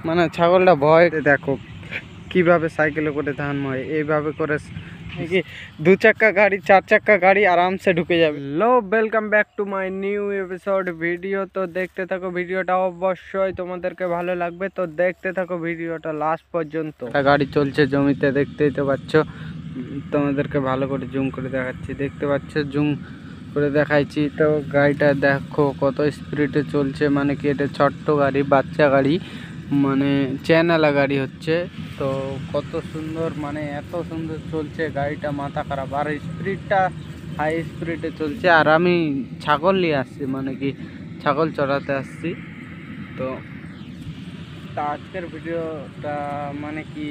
মানে ছাগলটা ভয় দেখো কিভাবে সাইকেলে করে ধান হয়, এইভাবে করে কি 2 চাক্কা গাড়ি 4 চাক্কা গাড়ি আরামসে ঢুকে যাবে। Hello, welcome back to my new episode video. তো দেখতে থাকো ভিডিওটা, অবশ্যই তোমাদেরকে ভালো লাগবে। তো দেখতে থাকো ভিডিওটা লাস্ট পর্যন্ত। একটা গাড়ি চলছে জমিতে, দেখতেই তো পাচ্ছ। তোমাদেরকে ভালো করে জুম করে দেখাচ্ছি, দেখতে পাচ্ছ, জুম করে দেখাইছি। তো গাড়িটা দেখো কত স্পিডে চলছে, মানে কি এটা ছোট্ট গাড়ি, বাচ্চা গাড়ি, মানে চ্যানেলা গাড়ি হচ্ছে। তো কত সুন্দর, মানে এত সুন্দর চলছে গাড়িটা, মাথা খারাপ। আর স্পিডটা হাই স্পিডে চলছে। আর আমি ছাগল নিয়ে আসছি, মানে কি ছাগল চড়াতে আসছি। তো আজকের ভিডিওটা মানে কি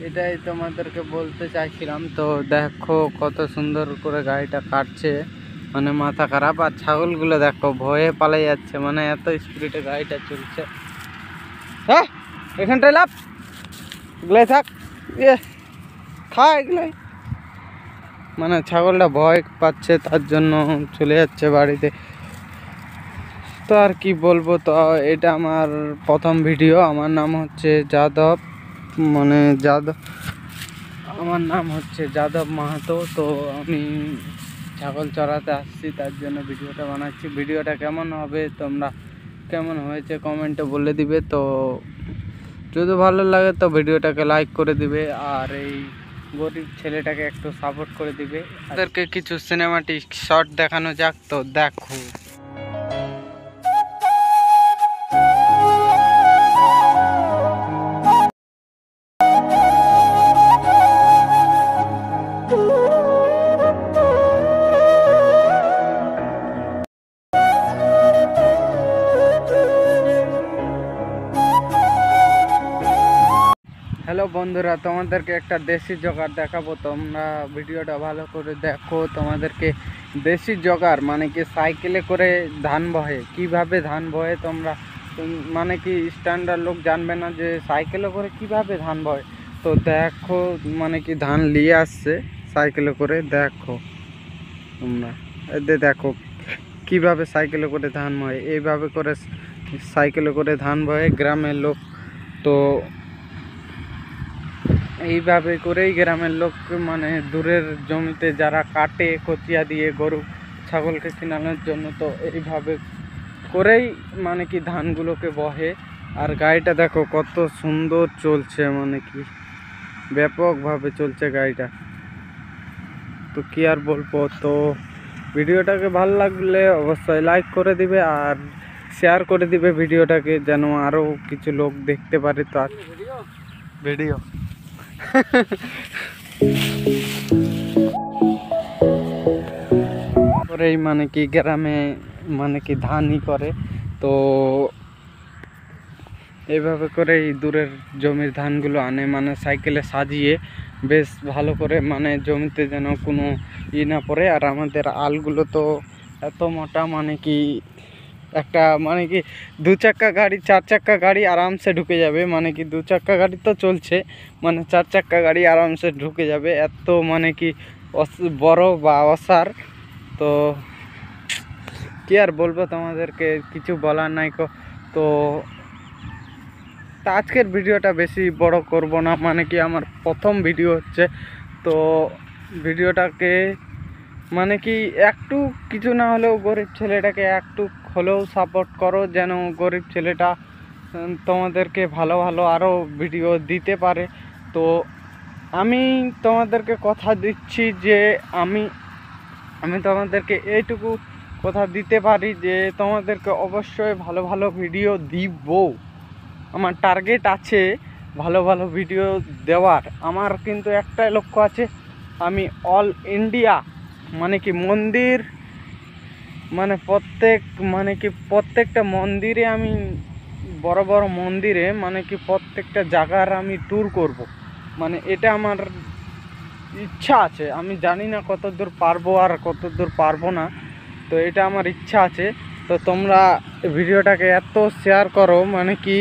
এটাই তোমাদেরকে বলতে চাইছিলাম। তো দেখো কত সুন্দর করে গাড়িটা কাটছে, মানে মাথা খারাপ। আর ছাগলগুলো দেখো ভয়ে পালাই যাচ্ছে, মানে এত স্পিডে গাড়িটা চলছে। হ্যাঁ, এখানটায় লাভ এগুলাই থাক, খা এগুলাই। মানে ছাগলটা ভয় পাচ্ছে, তার জন্য চলে যাচ্ছে বাড়িতে। তো আর কি বলবো। তো এটা আমার প্রথম ভিডিও। আমার নাম হচ্ছে যাদব, মানে আমার নাম হচ্ছে যাদব মাহাতো। তো আমি ছাগল চড়াতে আসছি, তার জন্য ভিডিওটা বানাচ্ছি। ভিডিওটা কেমন হবে, তোমরা কেমন হয়েছে কমেন্টে বলে দিবে। তো যদি ভালো লাগে তো ভিডিওটাকে লাইক করে দিবে, আর এই গরিব ছেলেটাকে একটু সাপোর্ট করে দিবে। তাদেরকে কিছু সিনেমাটিক শট দেখানো যাক, তো দেখো। হ্যালো বন্ধুরা, তোমাদেরকে একটা দেশি জোগাড় দেখাবো। তোমরা ভিডিওটা ভালো করে দেখো। তোমাদেরকে দেশি জোগাড়, মানে কি সাইকেলে করে ধান বহে, কিভাবে ধান বহে তোমরা মানে কি স্ট্যান্ডার্ড লোক জানবে না যে সাইকেলে করে কিভাবে ধান বহে। তো দেখো, মানে কি ধান নিয়ে আসছে সাইকেলে করে, দেখো তোমরা দেখো কিভাবে সাইকেলে করে ধান বহে, এইভাবে করে সাইকেলে করে ধান বহে গ্রামের লোক। তো এইভাবে করেই গ্রামের লোক, মানে দূরের জমিতে যারা কাটে কচিয়া দিয়ে গরু ছাগলকে কিনানোর জন্য, তো এইভাবে করেই মানে কি ধানগুলোকে বহে। আর গাড়িটা দেখো কত সুন্দর চলছে, মানে কি ব্যাপকভাবে চলছে গাড়িটা। তো কি আর বলবো। তো ভিডিওটাকে ভালো লাগলে অবশ্যই লাইক করে দিবে, আর শেয়ার করে দিবে ভিডিওটাকে, যেন আরও কিছু লোক দেখতে পারে। তো ভিডিও করেই মানে কি গ্রামে মানে কি ধানই করে। তো এইভাবে করেই দূরের জমির ধানগুলো আনে, মানে সাইকেলে সাজিয়ে বেশ ভালো করে, মানে জমিতে যেন কোনো না পড়ে। আর আমাদের আলগুলো তো এত মোটা, মানে কি একটা মানে কি 2 চাক্কা গাড়ি 4 চাক্কা গাড়ি আরামসে ঢুকে যাবে। মানে কি 2 চাক্কা গাড়ি তো চলছে, মানে 4 চাক্কা গাড়ি আরামসে ঢুকে যাবে, এত মানে কি বড় বা অসার। তো কি আর বলবো, তোমাদেরকে কিছু বলার নাই। তো আজকের ভিডিওটা বেশি বড় করব না, মানে কি আমার প্রথম ভিডিও হচ্ছে। তো ভিডিওটাকে মানে কি একটু কিছু না হলেও গরিব ছেলেটাকে একটু হলেও সাপোর্ট করো, যেন গরিব ছেলেটা তোমাদেরকে ভালো ভালো আরও ভিডিও দিতে পারে। তো আমি তোমাদেরকে কথা দিচ্ছি যে আমি তোমাদেরকে এইটুকু কথা দিতে পারি যে তোমাদেরকে অবশ্যই ভালো ভালো ভিডিও দিব। আমার টার্গেট আছে ভালো ভালো ভিডিও দেওয়ার। আমার কিন্তু একটাই লক্ষ্য আছে, আমি অল ইন্ডিয়া মানে কি মন্দির, মানে প্রত্যেকটা মন্দিরে আমি, বড় বড় মন্দিরে, মানে কি প্রত্যেকটা জায়গার আমি ট্যুর করব। মানে এটা আমার ইচ্ছা আছে। আমি জানি না কত দূর পারবো আর কত দূর পারবো না, তো এটা আমার ইচ্ছা আছে। তো তোমরা ভিডিওটাকে এত শেয়ার করো, মানে কি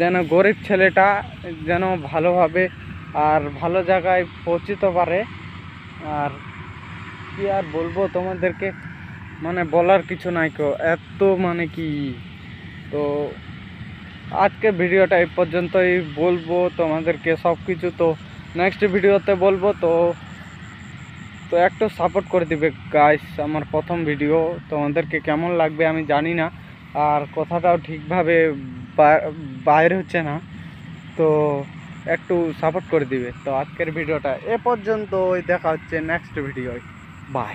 যেন গরিব ছেলেটা যেন ভালোভাবে আর ভালো জায়গায় পৌঁছতে পারে। আর কি আর বলবো তোমাদেরকে, মানে বলার কিছু নাই কো, এত মানে কি। তো আজকের ভিডিওটা এই পর্যন্তই, বলবো তোমাদেরকে সব কিছু। তো নেক্সট ভিডিওতে বলবো। তো তো একটু সাপোর্ট করে দিবে গাইস। আমার প্রথম ভিডিও, তোমাদেরকে কেমন লাগবে আমি জানি না, আর কথাটাও ঠিকভাবে বাইরে হচ্ছে না, তো একটু সাপোর্ট করে দিবে। তো আজকের ভিডিওটা এ পর্যন্তই, দেখা হচ্ছে নেক্সট ভিডিওয়। বাই।